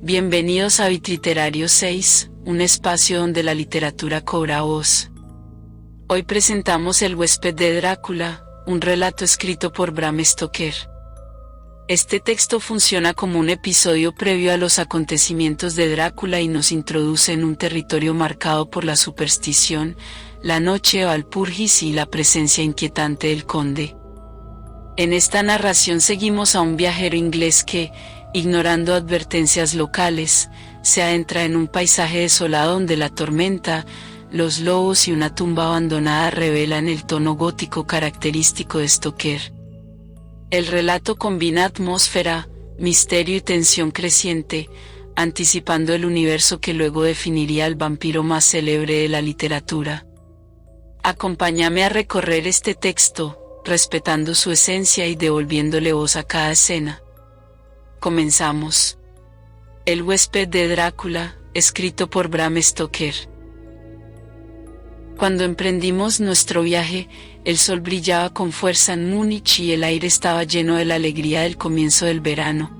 Bienvenidos a Bitliterario 6, un espacio donde la literatura cobra voz. Hoy presentamos El huésped de Drácula, un relato escrito por Bram Stoker. Este texto funciona como un episodio previo a los acontecimientos de Drácula y nos introduce en un territorio marcado por la superstición, la noche Walpurgis y la presencia inquietante del conde. En esta narración seguimos a un viajero inglés que, ignorando advertencias locales, se adentra en un paisaje desolado donde la tormenta, los lobos y una tumba abandonada revelan el tono gótico característico de Stoker. El relato combina atmósfera, misterio y tensión creciente, anticipando el universo que luego definiría al vampiro más célebre de la literatura. Acompáñame a recorrer este texto, respetando su esencia y devolviéndole voz a cada escena. Comenzamos. El huésped de Drácula, escrito por Bram Stoker. Cuando emprendimos nuestro viaje, el sol brillaba con fuerza en Múnich y el aire estaba lleno de la alegría del comienzo del verano.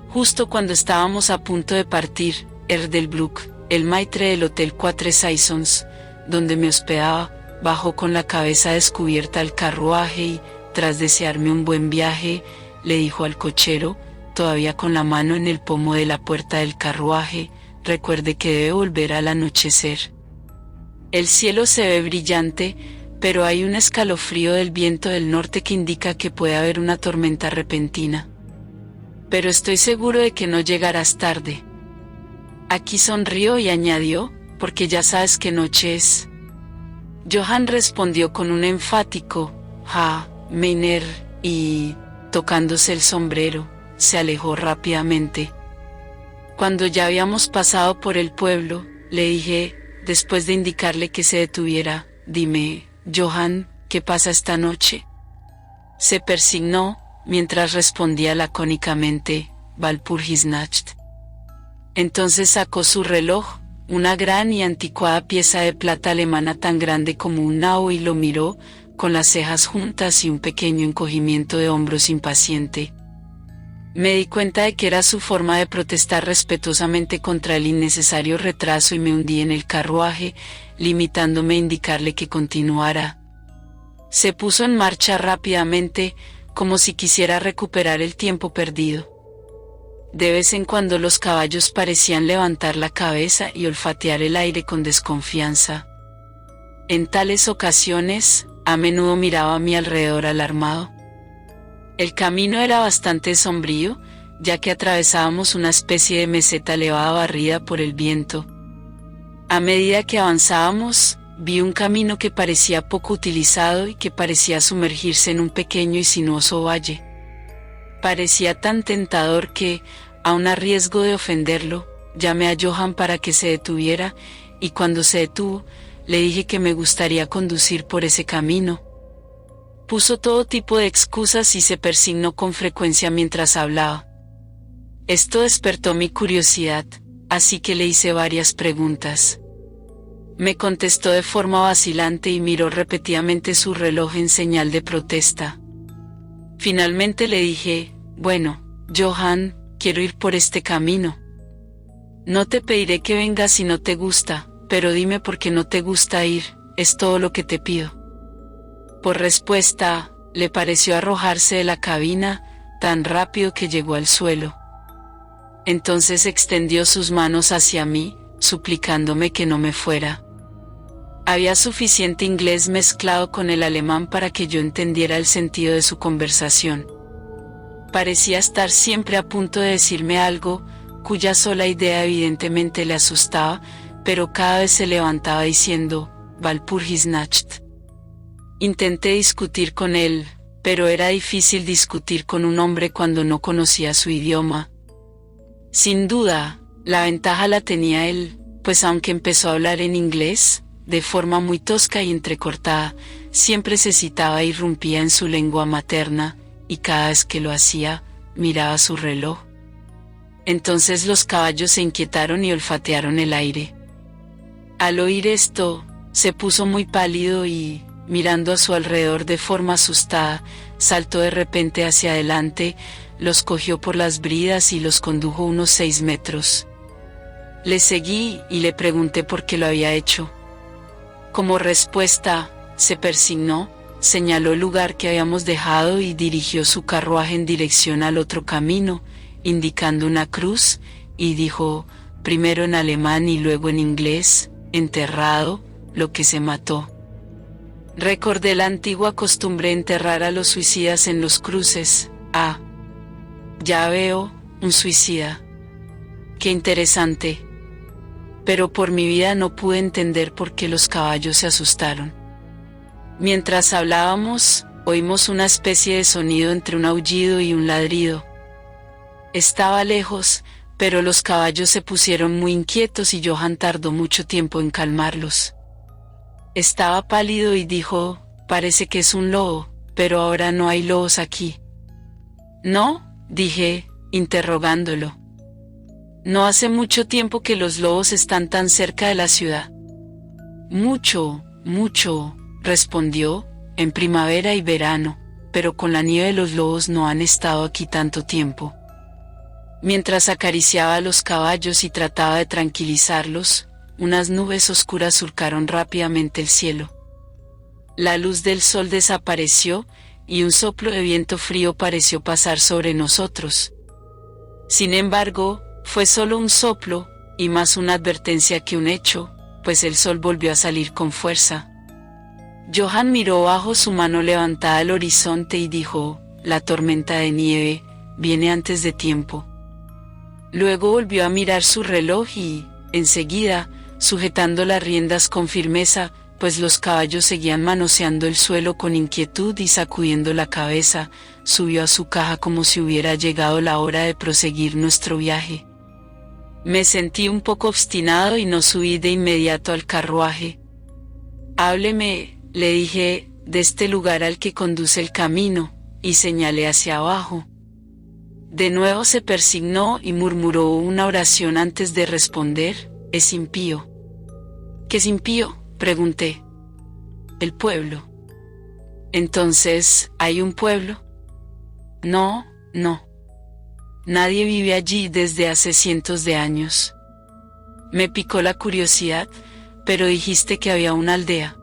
Justo cuando estábamos a punto de partir, Erdelbruck, el maitre del Hotel Quatre Saisons, donde me hospedaba, bajó con la cabeza descubierta al carruaje y, tras desearme un buen viaje, le dijo al cochero, todavía con la mano en el pomo de la puerta del carruaje, recuerde que debe volver al anochecer. El cielo se ve brillante, pero hay un escalofrío del viento del norte que indica que puede haber una tormenta repentina. Pero estoy seguro de que no llegarás tarde. Aquí sonrió y añadió, porque ya sabes qué noche es. Johann respondió con un enfático, ja, Meiner, y, tocándose el sombrero, se alejó rápidamente. Cuando ya habíamos pasado por el pueblo, le dije, después de indicarle que se detuviera, dime, Johann, ¿qué pasa esta noche? Se persignó, mientras respondía lacónicamente, Walpurgisnacht. Entonces sacó su reloj, una gran y anticuada pieza de plata alemana tan grande como un nabo y lo miró, con las cejas juntas y un pequeño encogimiento de hombros impaciente. Me di cuenta de que era su forma de protestar respetuosamente contra el innecesario retraso y me hundí en el carruaje, limitándome a indicarle que continuara. Se puso en marcha rápidamente, como si quisiera recuperar el tiempo perdido. De vez en cuando los caballos parecían levantar la cabeza y olfatear el aire con desconfianza. En tales ocasiones, a menudo miraba a mi alrededor alarmado. El camino era bastante sombrío, ya que atravesábamos una especie de meseta elevada barrida por el viento. A medida que avanzábamos, vi un camino que parecía poco utilizado y que parecía sumergirse en un pequeño y sinuoso valle. Parecía tan tentador que, aun a riesgo de ofenderlo, llamé a Johann para que se detuviera, y cuando se detuvo, le dije que me gustaría conducir por ese camino. Puso todo tipo de excusas y se persignó con frecuencia mientras hablaba. Esto despertó mi curiosidad, así que le hice varias preguntas. Me contestó de forma vacilante y miró repetidamente su reloj en señal de protesta. Finalmente le dije, bueno, Johann, quiero ir por este camino. No te pediré que vengas si no te gusta, pero dime por qué no te gusta ir, es todo lo que te pido. Por respuesta, le pareció arrojarse de la cabina, tan rápido que llegó al suelo. Entonces extendió sus manos hacia mí, suplicándome que no me fuera. Había suficiente inglés mezclado con el alemán para que yo entendiera el sentido de su conversación. Parecía estar siempre a punto de decirme algo, cuya sola idea evidentemente le asustaba, pero cada vez se levantaba diciendo, Walpurgisnacht. Intenté discutir con él, pero era difícil discutir con un hombre cuando no conocía su idioma. Sin duda, la ventaja la tenía él, pues aunque empezó a hablar en inglés, de forma muy tosca y entrecortada, siempre se citaba e irrumpía en su lengua materna, y cada vez que lo hacía, miraba su reloj. Entonces los caballos se inquietaron y olfatearon el aire. Al oír esto, se puso muy pálido y, mirando a su alrededor de forma asustada, saltó de repente hacia adelante, los cogió por las bridas y los condujo unos 6 metros. Le seguí y le pregunté por qué lo había hecho. Como respuesta, se persignó, señaló el lugar que habíamos dejado y dirigió su carruaje en dirección al otro camino, indicando una cruz, y dijo, primero en alemán y luego en inglés, enterrado, lo que se mató. Recordé la antigua costumbre de enterrar a los suicidas en los cruces. Ah, ya veo, un suicida. Qué interesante. Pero por mi vida no pude entender por qué los caballos se asustaron. Mientras hablábamos, oímos una especie de sonido entre un aullido y un ladrido. Estaba lejos, pero los caballos se pusieron muy inquietos y Johann tardó mucho tiempo en calmarlos. Estaba pálido y dijo, parece que es un lobo, pero ahora no hay lobos aquí. ¿No? Dije, interrogándolo. No hace mucho tiempo que los lobos están tan cerca de la ciudad. Mucho, respondió, en primavera y verano, pero con la nieve los lobos no han estado aquí tanto tiempo. Mientras acariciaba a los caballos y trataba de tranquilizarlos, unas nubes oscuras surcaron rápidamente el cielo. La luz del sol desapareció y un soplo de viento frío pareció pasar sobre nosotros. Sin embargo, fue solo un soplo, y más una advertencia que un hecho, pues el sol volvió a salir con fuerza. Johann miró bajo su mano levantada al horizonte y dijo, la tormenta de nieve viene antes de tiempo. Luego volvió a mirar su reloj y, enseguida, sujetando las riendas con firmeza, pues los caballos seguían manoseando el suelo con inquietud y sacudiendo la cabeza, subió a su caja como si hubiera llegado la hora de proseguir nuestro viaje. Me sentí un poco obstinado y no subí de inmediato al carruaje. Hábleme, le dije, de este lugar al que conduce el camino, y señalé hacia abajo. De nuevo se persignó y murmuró una oración antes de responder, es impío. ¿Qué es impío?, pregunté. El pueblo. Entonces, ¿hay un pueblo? No. Nadie vive allí desde hace cientos de años. Me picó la curiosidad, pero dijiste que había una aldea.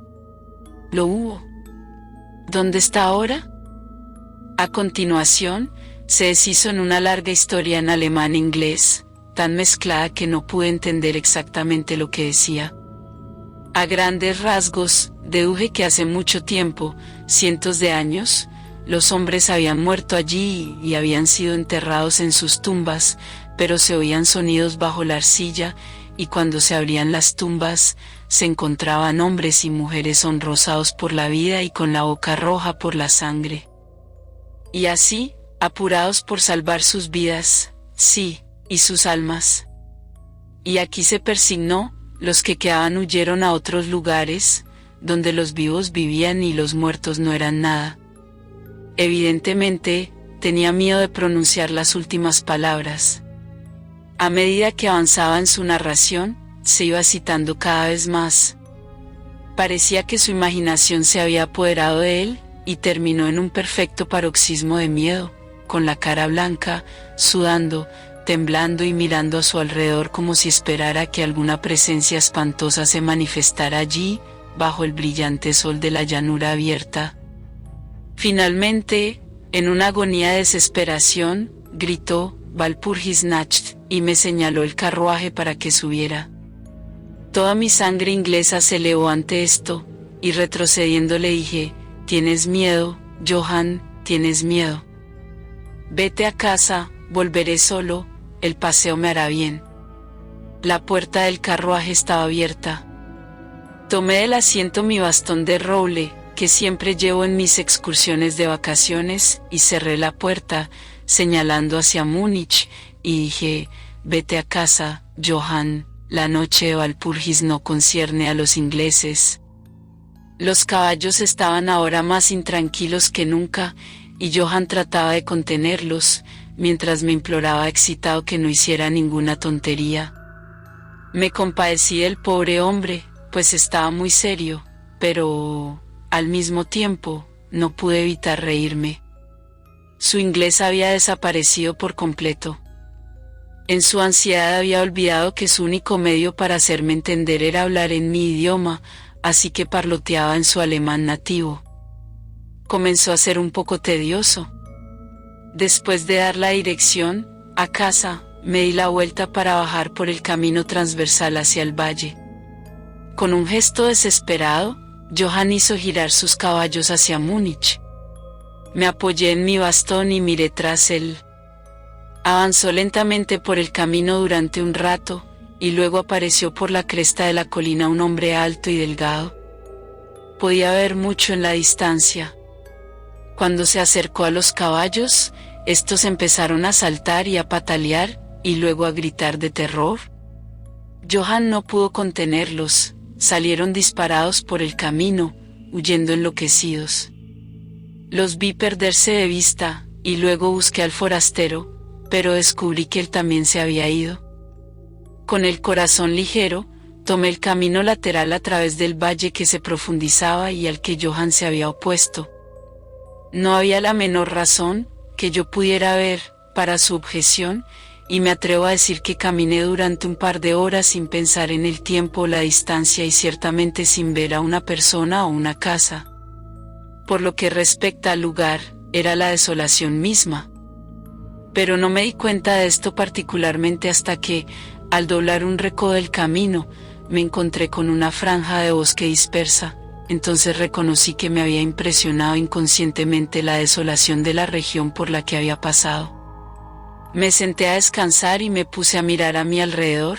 Lo hubo. ¿Dónde está ahora? A continuación, se deshizo en una larga historia en alemán e inglés, tan mezclada que no pude entender exactamente lo que decía. A grandes rasgos, deduje que hace mucho tiempo, cientos de años, los hombres habían muerto allí y habían sido enterrados en sus tumbas, pero se oían sonidos bajo la arcilla, y cuando se abrían las tumbas, se encontraban hombres y mujeres sonrosados por la vida y con la boca roja por la sangre. Y así, apurados por salvar sus vidas, sí, y sus almas. Y aquí se persignó, los que quedaban huyeron a otros lugares, donde los vivos vivían y los muertos no eran nada. Evidentemente, tenía miedo de pronunciar las últimas palabras. A medida que avanzaba en su narración, se iba citando cada vez más. Parecía que su imaginación se había apoderado de él, y terminó en un perfecto paroxismo de miedo, con la cara blanca, sudando, temblando y mirando a su alrededor como si esperara que alguna presencia espantosa se manifestara allí, bajo el brillante sol de la llanura abierta. Finalmente, en una agonía de desesperación, gritó, Walpurgisnacht, y me señaló el carruaje para que subiera. Toda mi sangre inglesa se elevó ante esto, y retrocediendo le dije, «¿Tienes miedo, Johann? ¿Tienes miedo? Vete a casa, volveré solo, el paseo me hará bien». La puerta del carruaje estaba abierta. Tomé del asiento mi bastón de roble, que siempre llevo en mis excursiones de vacaciones, y cerré la puerta, señalando hacia Múnich, y dije, «Vete a casa, Johann, la noche de Walpurgis no concierne a los ingleses». Los caballos estaban ahora más intranquilos que nunca, y Johann trataba de contenerlos, mientras me imploraba excitado que no hiciera ninguna tontería. Me compadecí del pobre hombre, pues estaba muy serio, pero, al mismo tiempo, no pude evitar reírme. Su inglés había desaparecido por completo. En su ansiedad había olvidado que su único medio para hacerme entender era hablar en mi idioma, así que parloteaba en su alemán nativo. Comenzó a ser un poco tedioso. Después de dar la dirección, a casa, me di la vuelta para bajar por el camino transversal hacia el valle. Con un gesto desesperado, Johann hizo girar sus caballos hacia Múnich. Me apoyé en mi bastón y miré tras él. Avanzó lentamente por el camino durante un rato, y luego apareció por la cresta de la colina un hombre alto y delgado. Podía ver mucho en la distancia. Cuando se acercó a los caballos, estos empezaron a saltar y a patalear, y luego a gritar de terror. Johann no pudo contenerlos, salieron disparados por el camino, huyendo enloquecidos. Los vi perderse de vista, y luego busqué al forastero, pero descubrí que él también se había ido. Con el corazón ligero, tomé el camino lateral a través del valle que se profundizaba y al que Johann se había opuesto. No había la menor razón, que yo pudiera ver, para su objeción, y me atrevo a decir que caminé durante un par de horas sin pensar en el tiempo o la distancia y ciertamente sin ver a una persona o una casa. Por lo que respecta al lugar, era la desolación misma. Pero no me di cuenta de esto particularmente hasta que, al doblar un recodo del camino, me encontré con una franja de bosque dispersa. Entonces reconocí que me había impresionado inconscientemente la desolación de la región por la que había pasado. Me senté a descansar y me puse a mirar a mi alrededor.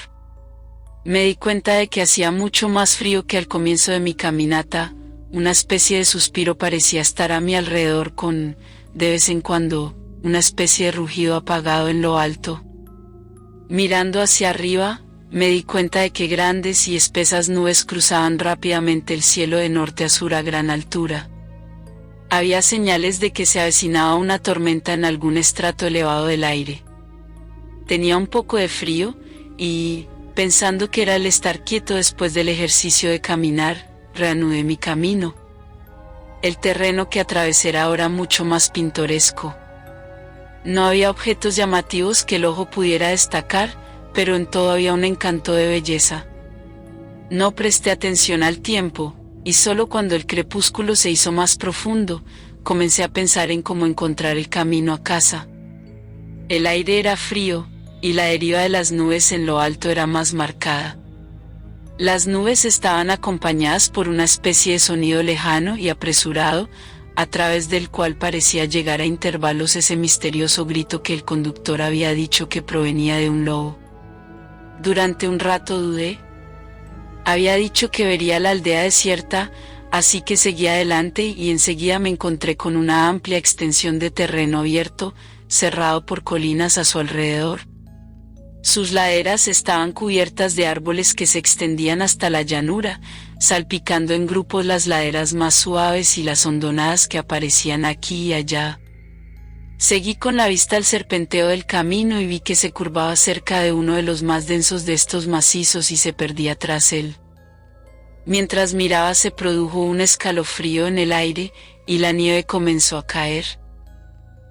Me di cuenta de que hacía mucho más frío que al comienzo de mi caminata. Una especie de suspiro parecía estar a mi alrededor con, de vez en cuando, una especie de rugido apagado en lo alto. Mirando hacia arriba, me di cuenta de que grandes y espesas nubes cruzaban rápidamente el cielo de norte a sur a gran altura. Había señales de que se avecinaba una tormenta en algún estrato elevado del aire. Tenía un poco de frío y, pensando que era el estar quieto después del ejercicio de caminar, reanudé mi camino. El terreno que atravesé era ahora mucho más pintoresco. No había objetos llamativos que el ojo pudiera destacar, pero en todo había un encanto de belleza. No presté atención al tiempo, y solo cuando el crepúsculo se hizo más profundo, comencé a pensar en cómo encontrar el camino a casa. El aire era frío, y la deriva de las nubes en lo alto era más marcada. Las nubes estaban acompañadas por una especie de sonido lejano y apresurado, a través del cual parecía llegar a intervalos ese misterioso grito que el conductor había dicho que provenía de un lobo. Durante un rato dudé. Había dicho que vería la aldea desierta, así que seguí adelante y enseguida me encontré con una amplia extensión de terreno abierto, cerrado por colinas a su alrededor. Sus laderas estaban cubiertas de árboles que se extendían hasta la llanura, salpicando en grupos las laderas más suaves y las hondonadas que aparecían aquí y allá. Seguí con la vista el serpenteo del camino y vi que se curvaba cerca de uno de los más densos de estos macizos y se perdía tras él. Mientras miraba se produjo un escalofrío en el aire y la nieve comenzó a caer.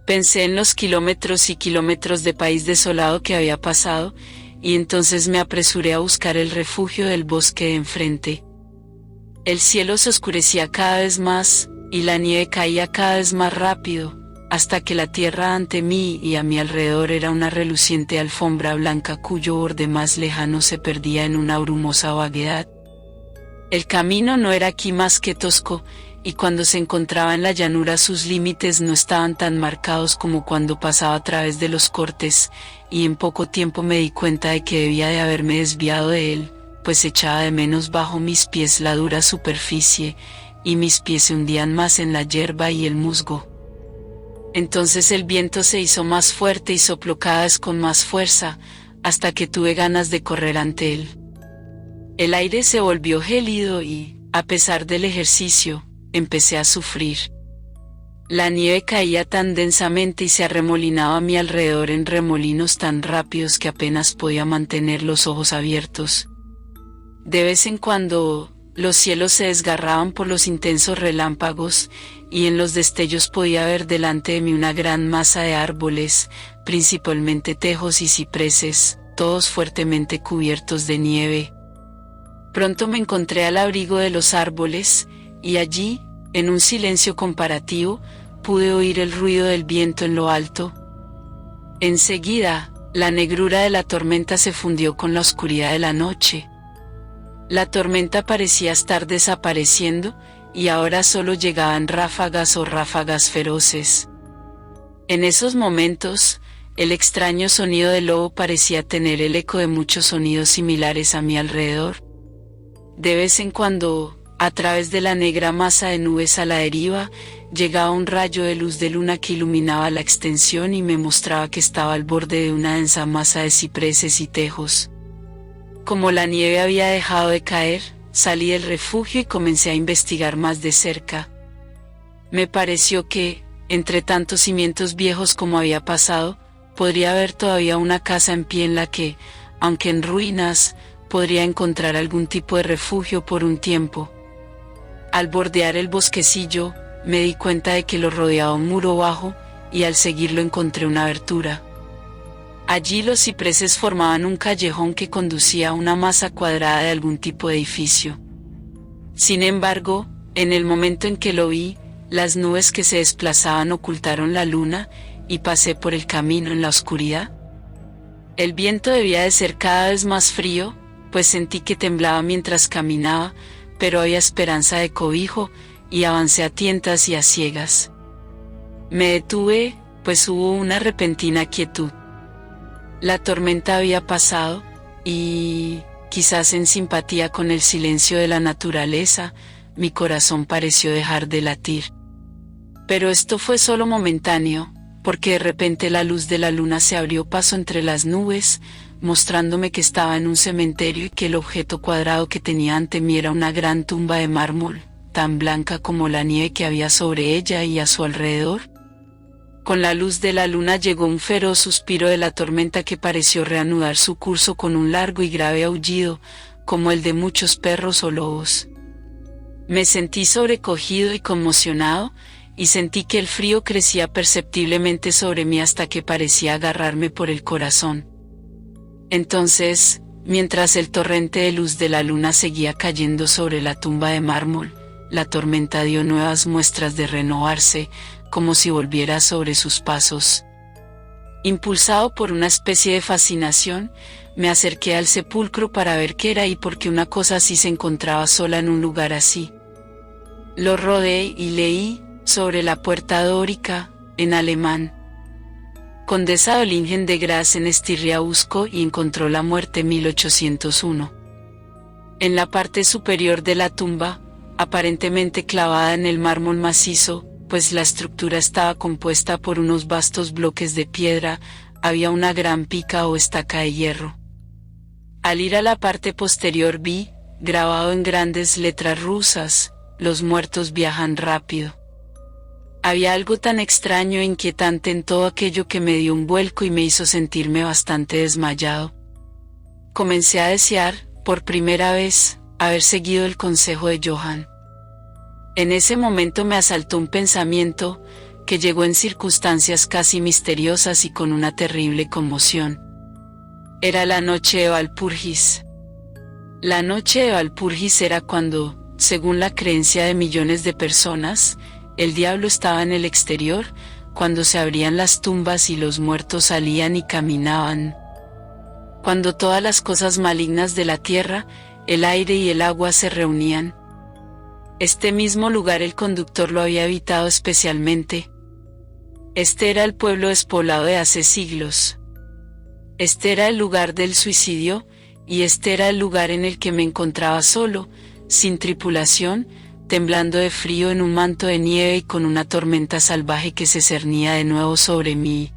Pensé en los kilómetros y kilómetros de país desolado que había pasado, y entonces me apresuré a buscar el refugio del bosque de enfrente. El cielo se oscurecía cada vez más, y la nieve caía cada vez más rápido, hasta que la tierra ante mí y a mi alrededor era una reluciente alfombra blanca cuyo borde más lejano se perdía en una brumosa vaguedad. El camino no era aquí más que tosco, y cuando se encontraba en la llanura sus límites no estaban tan marcados como cuando pasaba a través de los cortes, y en poco tiempo me di cuenta de que debía de haberme desviado de él, pues echaba de menos bajo mis pies la dura superficie, y mis pies se hundían más en la hierba y el musgo. Entonces el viento se hizo más fuerte y sopló cada vez con más fuerza, hasta que tuve ganas de correr ante él. El aire se volvió gélido y, a pesar del ejercicio, empecé a sufrir. La nieve caía tan densamente y se arremolinaba a mi alrededor en remolinos tan rápidos que apenas podía mantener los ojos abiertos. De vez en cuando, Los cielos se desgarraban por los intensos relámpagos, y en los destellos podía ver delante de mí una gran masa de árboles, principalmente tejos y cipreses, todos fuertemente cubiertos de nieve. Pronto me encontré al abrigo de los árboles, y allí, en un silencio comparativo, pude oír el ruido del viento en lo alto. Enseguida, la negrura de la tormenta se fundió con la oscuridad de la noche. La tormenta parecía estar desapareciendo, y ahora solo llegaban ráfagas o ráfagas feroces. En esos momentos, el extraño sonido del lobo parecía tener el eco de muchos sonidos similares a mi alrededor. De vez en cuando, a través de la negra masa de nubes a la deriva, llegaba un rayo de luz de luna que iluminaba la extensión y me mostraba que estaba al borde de una densa masa de cipreses y tejos. Como la nieve había dejado de caer, salí del refugio y comencé a investigar más de cerca. Me pareció que, entre tantos cimientos viejos como había pasado, podría haber todavía una casa en pie en la que, aunque en ruinas, podría encontrar algún tipo de refugio por un tiempo. Al bordear el bosquecillo, me di cuenta de que lo rodeaba un muro bajo, y al seguirlo encontré una abertura. Allí los cipreses formaban un callejón que conducía a una masa cuadrada de algún tipo de edificio. Sin embargo, en el momento en que lo vi, las nubes que se desplazaban ocultaron la luna, y pasé por el camino en la oscuridad. El viento debía de ser cada vez más frío, pues sentí que temblaba mientras caminaba, pero había esperanza de cobijo, y avancé a tientas y a ciegas. Me detuve, pues hubo una repentina quietud. La tormenta había pasado, y, quizás en simpatía con el silencio de la naturaleza, mi corazón pareció dejar de latir. Pero esto fue solo momentáneo, porque de repente la luz de la luna se abrió paso entre las nubes, mostrándome que estaba en un cementerio y que el objeto cuadrado que tenía ante mí era una gran tumba de mármol, tan blanca como la nieve que había sobre ella y a su alrededor. Con la luz de la luna llegó un feroz suspiro de la tormenta que pareció reanudar su curso con un largo y grave aullido, como el de muchos perros o lobos. Me sentí sobrecogido y conmocionado, y sentí que el frío crecía perceptiblemente sobre mí hasta que parecía agarrarme por el corazón. Entonces, mientras el torrente de luz de la luna seguía cayendo sobre la tumba de mármol, la tormenta dio nuevas muestras de renovarse, como si volviera sobre sus pasos. Impulsado por una especie de fascinación, me acerqué al sepulcro para ver qué era y por qué una cosa así se encontraba sola en un lugar así. Lo rodeé y leí, sobre la puerta dórica, en alemán: Condesa Dolingen de Graz en Estirria buscó y encontró la muerte 1801. En la parte superior de la tumba, aparentemente clavada en el mármol macizo, pues la estructura estaba compuesta por unos vastos bloques de piedra, había una gran pica o estaca de hierro. Al ir a la parte posterior vi, grabado en grandes letras rusas: los muertos viajan rápido. Había algo tan extraño e inquietante en todo aquello que me dio un vuelco y me hizo sentirme bastante desmayado. Comencé a desear, por primera vez, haber seguido el consejo de Johann. En ese momento me asaltó un pensamiento, que llegó en circunstancias casi misteriosas y con una terrible conmoción. Era la noche de Walpurgis. La noche de Walpurgis era cuando, según la creencia de millones de personas, el diablo estaba en el exterior, cuando se abrían las tumbas y los muertos salían y caminaban. Cuando todas las cosas malignas de la tierra, el aire y el agua se reunían. Este mismo lugar el conductor lo había habitado especialmente. Este era el pueblo despoblado de hace siglos. Este era el lugar del suicidio, y este era el lugar en el que me encontraba solo, sin tripulación, temblando de frío en un manto de nieve y con una tormenta salvaje que se cernía de nuevo sobre mí.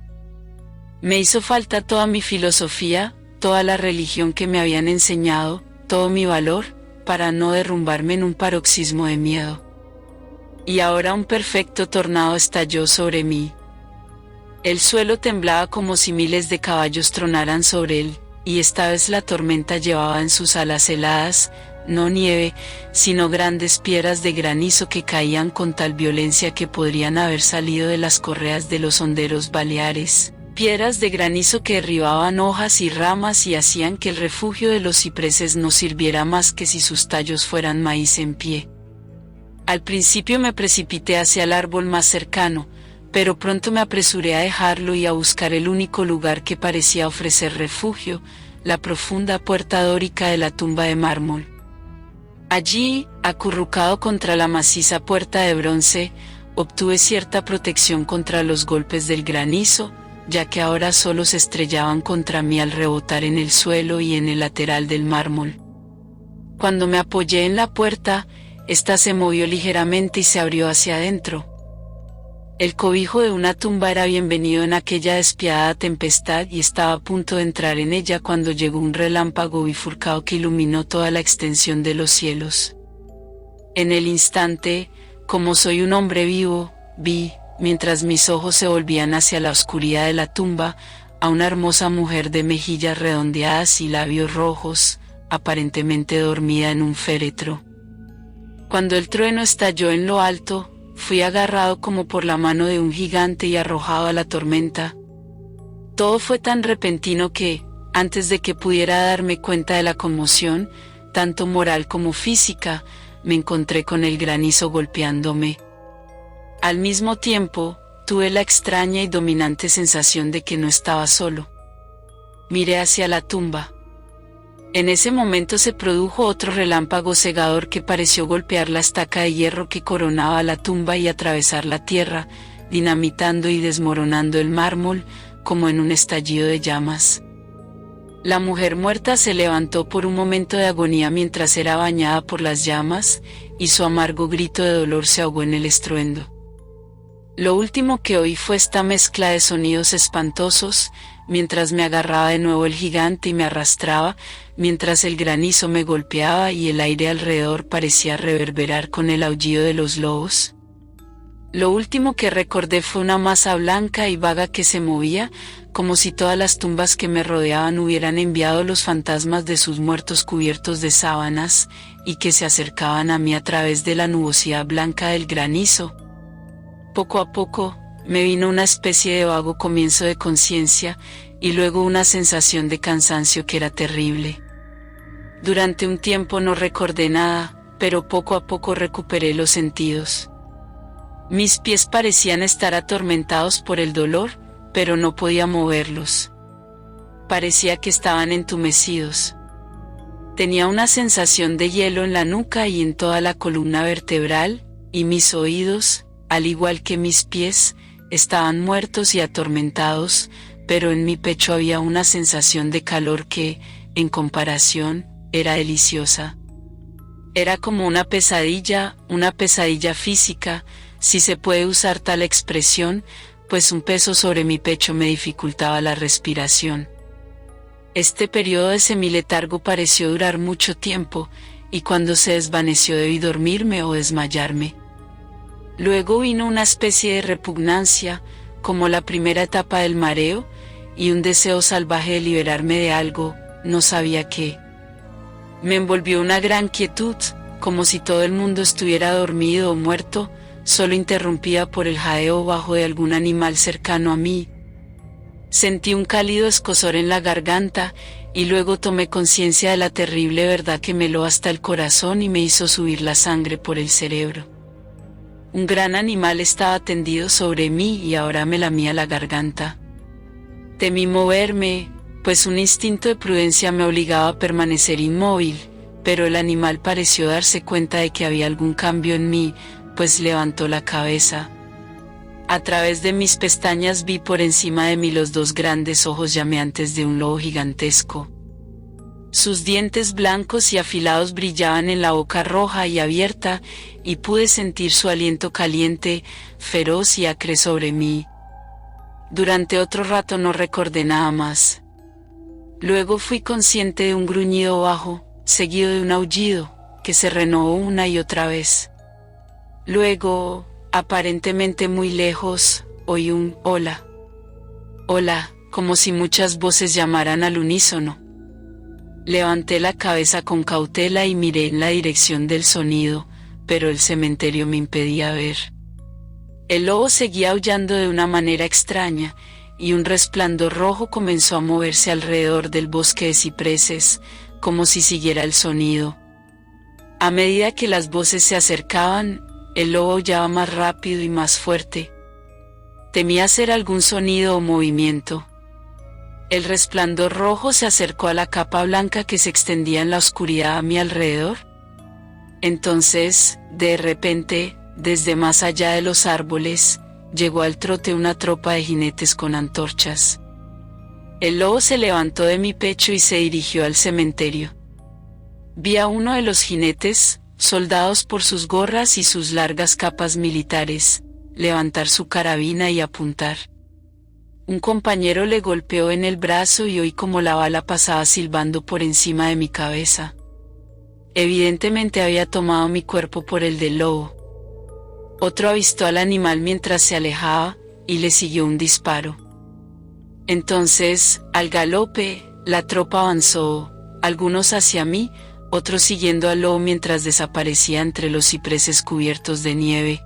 Me hizo falta toda mi filosofía, toda la religión que me habían enseñado, todo mi valor, para no derrumbarme en un paroxismo de miedo. Y ahora un perfecto tornado estalló sobre mí. El suelo temblaba como si miles de caballos tronaran sobre él, y esta vez la tormenta llevaba en sus alas heladas, no nieve, sino grandes piedras de granizo que caían con tal violencia que podrían haber salido de las correas de los honderos baleares. Piedras de granizo que derribaban hojas y ramas y hacían que el refugio de los cipreses no sirviera más que si sus tallos fueran maíz en pie. Al principio me precipité hacia el árbol más cercano, pero pronto me apresuré a dejarlo y a buscar el único lugar que parecía ofrecer refugio, la profunda puerta dórica de la tumba de mármol. Allí, acurrucado contra la maciza puerta de bronce, obtuve cierta protección contra los golpes del granizo, ya que ahora solo se estrellaban contra mí al rebotar en el suelo y en el lateral del mármol. Cuando me apoyé en la puerta, ésta se movió ligeramente y se abrió hacia adentro. El cobijo de una tumba era bienvenido en aquella despiadada tempestad y estaba a punto de entrar en ella cuando llegó un relámpago bifurcado que iluminó toda la extensión de los cielos. En el instante, como soy un hombre vivo, vi, mientras mis ojos se volvían hacia la oscuridad de la tumba, a una hermosa mujer de mejillas redondeadas y labios rojos, aparentemente dormida en un féretro. Cuando el trueno estalló en lo alto, fui agarrado como por la mano de un gigante y arrojado a la tormenta. Todo fue tan repentino que, antes de que pudiera darme cuenta de la conmoción, tanto moral como física, me encontré con el granizo golpeándome. Al mismo tiempo, tuve la extraña y dominante sensación de que no estaba solo. Miré hacia la tumba. En ese momento se produjo otro relámpago cegador que pareció golpear la estaca de hierro que coronaba la tumba y atravesar la tierra, dinamitando y desmoronando el mármol, como en un estallido de llamas. La mujer muerta se levantó por un momento de agonía mientras era bañada por las llamas, y su amargo grito de dolor se ahogó en el estruendo. Lo último que oí fue esta mezcla de sonidos espantosos, mientras me agarraba de nuevo el gigante y me arrastraba, mientras el granizo me golpeaba y el aire alrededor parecía reverberar con el aullido de los lobos. Lo último que recordé fue una masa blanca y vaga que se movía, como si todas las tumbas que me rodeaban hubieran enviado los fantasmas de sus muertos cubiertos de sábanas, y que se acercaban a mí a través de la nubosidad blanca del granizo. Poco a poco, me vino una especie de vago comienzo de conciencia, y luego una sensación de cansancio que era terrible. Durante un tiempo no recordé nada, pero poco a poco recuperé los sentidos. Mis pies parecían estar atormentados por el dolor, pero no podía moverlos. Parecía que estaban entumecidos. Tenía una sensación de hielo en la nuca y en toda la columna vertebral, y mis oídos, al igual que mis pies, estaban muertos y atormentados, pero en mi pecho había una sensación de calor que, en comparación, era deliciosa. Era como una pesadilla física, si se puede usar tal expresión, pues un peso sobre mi pecho me dificultaba la respiración. Este periodo de semiletargo pareció durar mucho tiempo, y cuando se desvaneció debí dormirme o desmayarme. Luego vino una especie de repugnancia, como la primera etapa del mareo, y un deseo salvaje de liberarme de algo, no sabía qué. Me envolvió una gran quietud, como si todo el mundo estuviera dormido o muerto, solo interrumpida por el jadeo bajo de algún animal cercano a mí. Sentí un cálido escozor en la garganta, y luego tomé conciencia de la terrible verdad que me heló hasta el corazón y me hizo subir la sangre por el cerebro. Un gran animal estaba tendido sobre mí y ahora me lamía la garganta. Temí moverme, pues un instinto de prudencia me obligaba a permanecer inmóvil, pero el animal pareció darse cuenta de que había algún cambio en mí, pues levantó la cabeza. A través de mis pestañas vi por encima de mí los dos grandes ojos llameantes de un lobo gigantesco. Sus dientes blancos y afilados brillaban en la boca roja y abierta, y pude sentir su aliento caliente, feroz y acre sobre mí. Durante otro rato no recordé nada más. Luego fui consciente de un gruñido bajo, seguido de un aullido, que se renovó una y otra vez. Luego, aparentemente muy lejos, oí un «hola». «Hola», como si muchas voces llamaran al unísono. Levanté la cabeza con cautela y miré en la dirección del sonido, pero el cementerio me impedía ver. El lobo seguía aullando de una manera extraña, y un resplandor rojo comenzó a moverse alrededor del bosque de cipreses, como si siguiera el sonido. A medida que las voces se acercaban, el lobo aullaba más rápido y más fuerte. Temía hacer algún sonido o movimiento. El resplandor rojo se acercó a la capa blanca que se extendía en la oscuridad a mi alrededor. Entonces, de repente, desde más allá de los árboles, llegó al trote una tropa de jinetes con antorchas. El lobo se levantó de mi pecho y se dirigió al cementerio. Vi a uno de los jinetes, soldados por sus gorras y sus largas capas militares, levantar su carabina y apuntar. Un compañero le golpeó en el brazo y oí como la bala pasaba silbando por encima de mi cabeza. Evidentemente había tomado mi cuerpo por el del lobo. Otro avistó al animal mientras se alejaba, y le siguió un disparo. Entonces, al galope, la tropa avanzó, algunos hacia mí, otros siguiendo al lobo mientras desaparecía entre los cipreses cubiertos de nieve.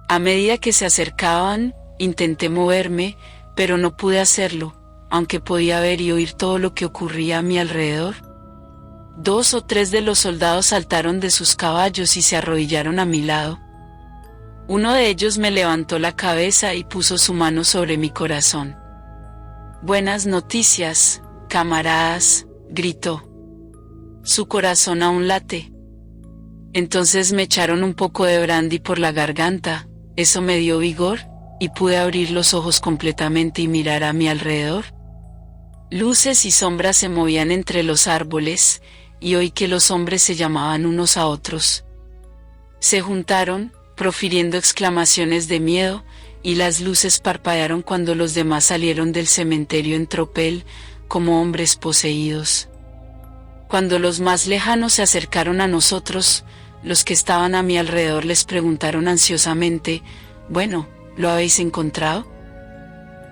A medida que se acercaban, intenté moverme, pero no pude hacerlo, aunque podía ver y oír todo lo que ocurría a mi alrededor. 2 o 3 de los soldados saltaron de sus caballos y se arrodillaron a mi lado. Uno de ellos me levantó la cabeza y puso su mano sobre mi corazón. «Buenas noticias, camaradas», gritó. «Su corazón aún late». Entonces me echaron un poco de brandy por la garganta, eso me dio vigor, y pude abrir los ojos completamente y mirar a mi alrededor. Luces y sombras se movían entre los árboles, y oí que los hombres se llamaban unos a otros. Se juntaron, profiriendo exclamaciones de miedo, y las luces parpadearon cuando los demás salieron del cementerio en tropel, como hombres poseídos. Cuando los más lejanos se acercaron a nosotros, los que estaban a mi alrededor les preguntaron ansiosamente, «Bueno, ¿lo habéis encontrado?»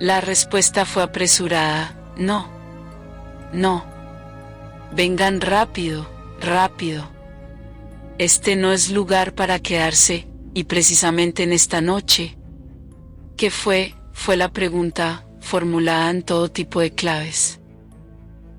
La respuesta fue apresurada, «No. No. Vengan rápido, rápido. Este no es lugar para quedarse, y precisamente en esta noche». ¿Qué fue? Fue la pregunta, formulada en todo tipo de claves.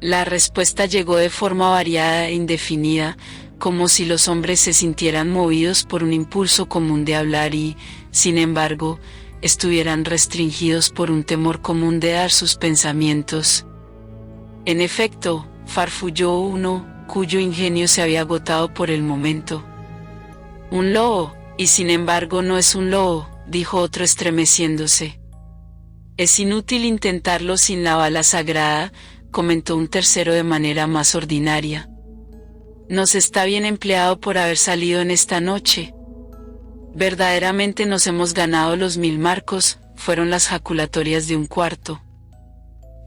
La respuesta llegó de forma variada e indefinida, como si los hombres se sintieran movidos por un impulso común de hablar y, sin embargo, estuvieran restringidos por un temor común de dar sus pensamientos. En efecto, farfulló uno, cuyo ingenio se había agotado por el momento. «Un lobo, y sin embargo no es un lobo», dijo otro estremeciéndose. «Es inútil intentarlo sin la bala sagrada», comentó un tercero de manera más ordinaria. «Nos está bien empleado por haber salido en esta noche. Verdaderamente nos hemos ganado los 1000 marcos», fueron las jaculatorias de un cuarto.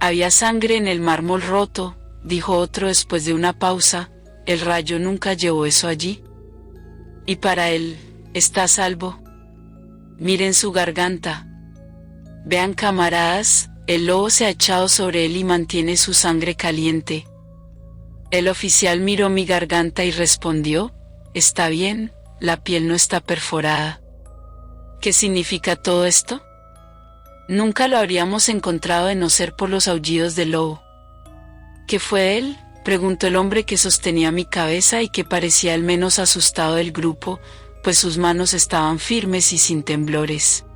«Había sangre en el mármol roto», dijo otro después de una pausa, «el rayo nunca llevó eso allí. Y para él, está a salvo. Miren su garganta. Vean, camaradas, el lobo se ha echado sobre él y mantiene su sangre caliente». El oficial miró mi garganta y respondió, «Está bien, la piel no está perforada». ¿Qué significa todo esto? Nunca lo habríamos encontrado de no ser por los aullidos del lobo. ¿Qué fue de él?, preguntó el hombre que sostenía mi cabeza y que parecía el menos asustado del grupo, pues sus manos estaban firmes y sin temblores.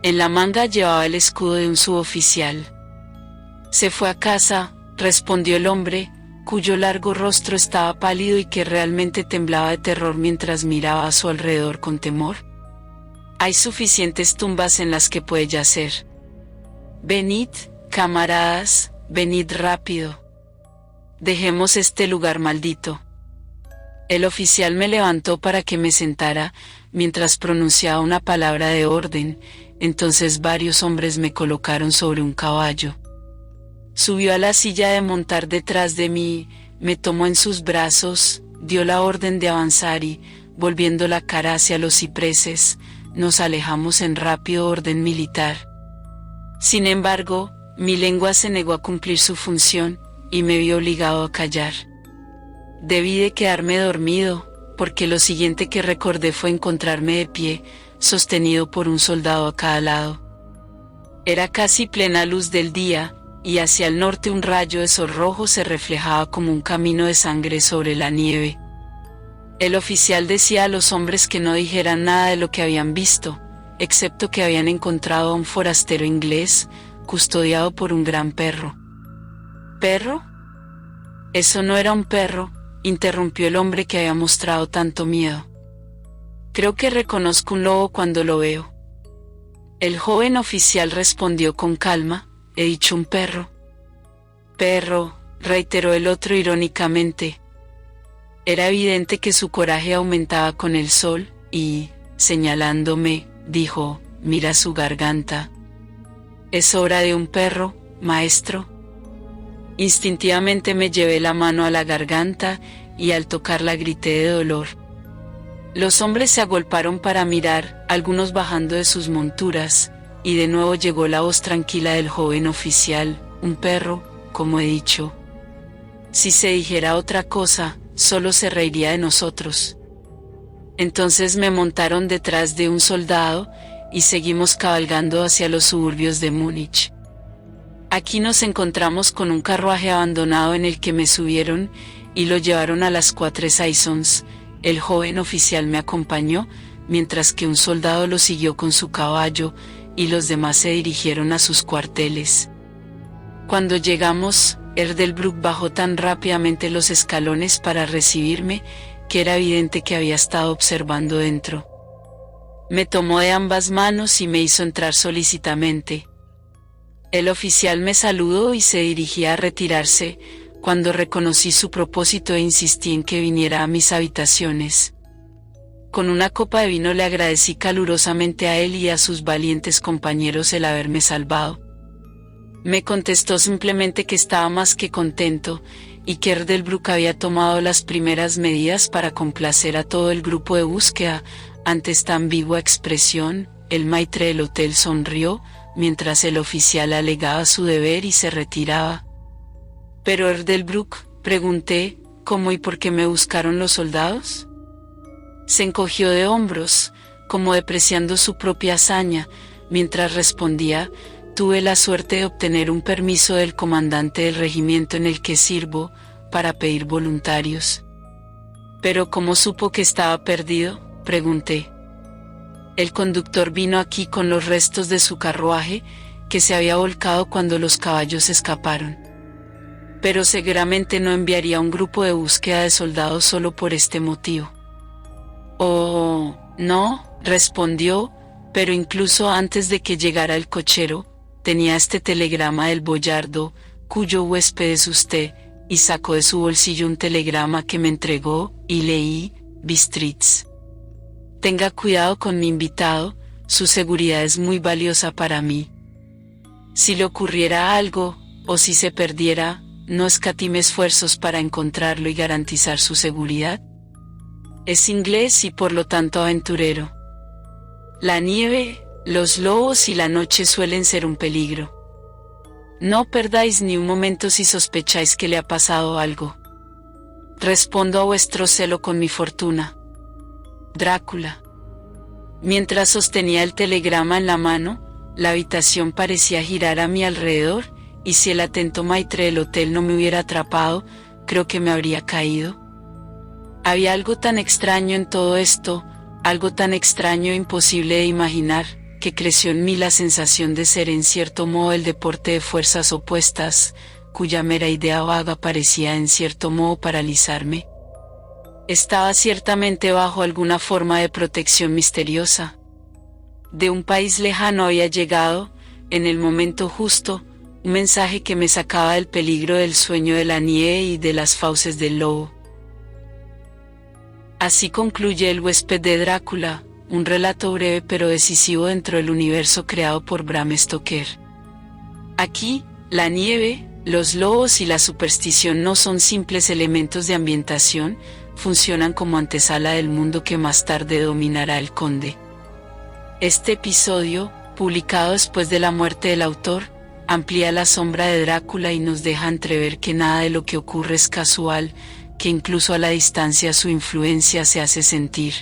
En la manga llevaba el escudo de un suboficial. «Se fue a casa», respondió el hombre, cuyo largo rostro estaba pálido y que realmente temblaba de terror mientras miraba a su alrededor con temor. «Hay suficientes tumbas en las que puede yacer. Venid, camaradas, venid rápido. Dejemos este lugar maldito». El oficial me levantó para que me sentara, mientras pronunciaba una palabra de orden, entonces varios hombres me colocaron sobre un caballo. Subió a la silla de montar detrás de mí, me tomó en sus brazos, dio la orden de avanzar y, volviendo la cara hacia los cipreses, nos alejamos en rápido orden militar. Sin embargo, mi lengua se negó a cumplir su función, y me vi obligado a callar. Debí de quedarme dormido, porque lo siguiente que recordé fue encontrarme de pie, sostenido por un soldado a cada lado. Era casi plena luz del día, y hacia el norte un rayo de sol rojo se reflejaba como un camino de sangre sobre la nieve. El oficial decía a los hombres que no dijeran nada de lo que habían visto, excepto que habían encontrado a un forastero inglés, custodiado por un gran perro. ¿Perro? Eso no era un perro, interrumpió el hombre que había mostrado tanto miedo. Creo que reconozco un lobo cuando lo veo. El joven oficial respondió con calma, he dicho un perro. Perro, reiteró el otro irónicamente. Era evidente que su coraje aumentaba con el sol, y, señalándome, dijo, mira su garganta. ¿Es hora de un perro, maestro? Instintivamente me llevé la mano a la garganta, y al tocarla grité de dolor. Los hombres se agolparon para mirar, algunos bajando de sus monturas, y de nuevo llegó la voz tranquila del joven oficial, un perro, como he dicho. Si se dijera otra cosa, solo se reiría de nosotros. Entonces me montaron detrás de un soldado, y seguimos cabalgando hacia los suburbios de Múnich. Aquí nos encontramos con un carruaje abandonado en el que me subieron, y lo llevaron a las Quatre Saisons. El joven oficial me acompañó, mientras que un soldado lo siguió con su caballo, y los demás se dirigieron a sus cuarteles. Cuando llegamos, Erdelbruck bajó tan rápidamente los escalones para recibirme, que era evidente que había estado observando dentro. Me tomó de ambas manos y me hizo entrar solícitamente. El oficial me saludó y se dirigía a retirarse, cuando reconocí su propósito e insistí en que viniera a mis habitaciones. Con una copa de vino le agradecí calurosamente a él y a sus valientes compañeros el haberme salvado. Me contestó simplemente que estaba más que contento, y que Erdelbruck había tomado las primeras medidas para complacer a todo el grupo de búsqueda. Ante esta ambigua expresión, el maitre del hotel sonrió, mientras el oficial alegaba su deber y se retiraba. «¿Pero Erdelbruck?», pregunté, «¿cómo y por qué me buscaron los soldados?». Se encogió de hombros, como depreciando su propia hazaña, mientras respondía, «Tuve la suerte de obtener un permiso del comandante del regimiento en el que sirvo, para pedir voluntarios». «¿Pero cómo supo que estaba perdido?», pregunté. «El conductor vino aquí con los restos de su carruaje, que se había volcado cuando los caballos escaparon. Pero seguramente no enviaría un grupo de búsqueda de soldados solo por este motivo». «Oh, no», respondió, «pero incluso antes de que llegara el cochero, tenía este telegrama del boyardo, cuyo huésped es usted», y sacó de su bolsillo un telegrama que me entregó, y leí, «Bistritz. Tenga cuidado con mi invitado, su seguridad es muy valiosa para mí. Si le ocurriera algo, o si se perdiera, no escatime esfuerzos para encontrarlo y garantizar su seguridad. Es inglés y por lo tanto aventurero. La nieve, los lobos y la noche suelen ser un peligro. No perdáis ni un momento si sospecháis que le ha pasado algo. Respondo a vuestro celo con mi fortuna. Drácula». Mientras sostenía el telegrama en la mano, la habitación parecía girar a mi alrededor, y si el atento maitre del hotel no me hubiera atrapado, creo que me habría caído. Había algo tan extraño en todo esto, algo tan extraño e imposible de imaginar, que creció en mí la sensación de ser en cierto modo el deporte de fuerzas opuestas, cuya mera idea vaga parecía en cierto modo paralizarme. Estaba ciertamente bajo alguna forma de protección misteriosa. De un país lejano había llegado, en el momento justo, un mensaje que me sacaba del peligro del sueño de la nieve y de las fauces del lobo. Así concluye El huésped de Drácula, un relato breve pero decisivo dentro del universo creado por Bram Stoker. Aquí, la nieve, los lobos y la superstición no son simples elementos de ambientación, funcionan como antesala del mundo que más tarde dominará el conde. Este episodio, publicado después de la muerte del autor, amplía la sombra de Drácula y nos deja entrever que nada de lo que ocurre es casual, que incluso a la distancia su influencia se hace sentir.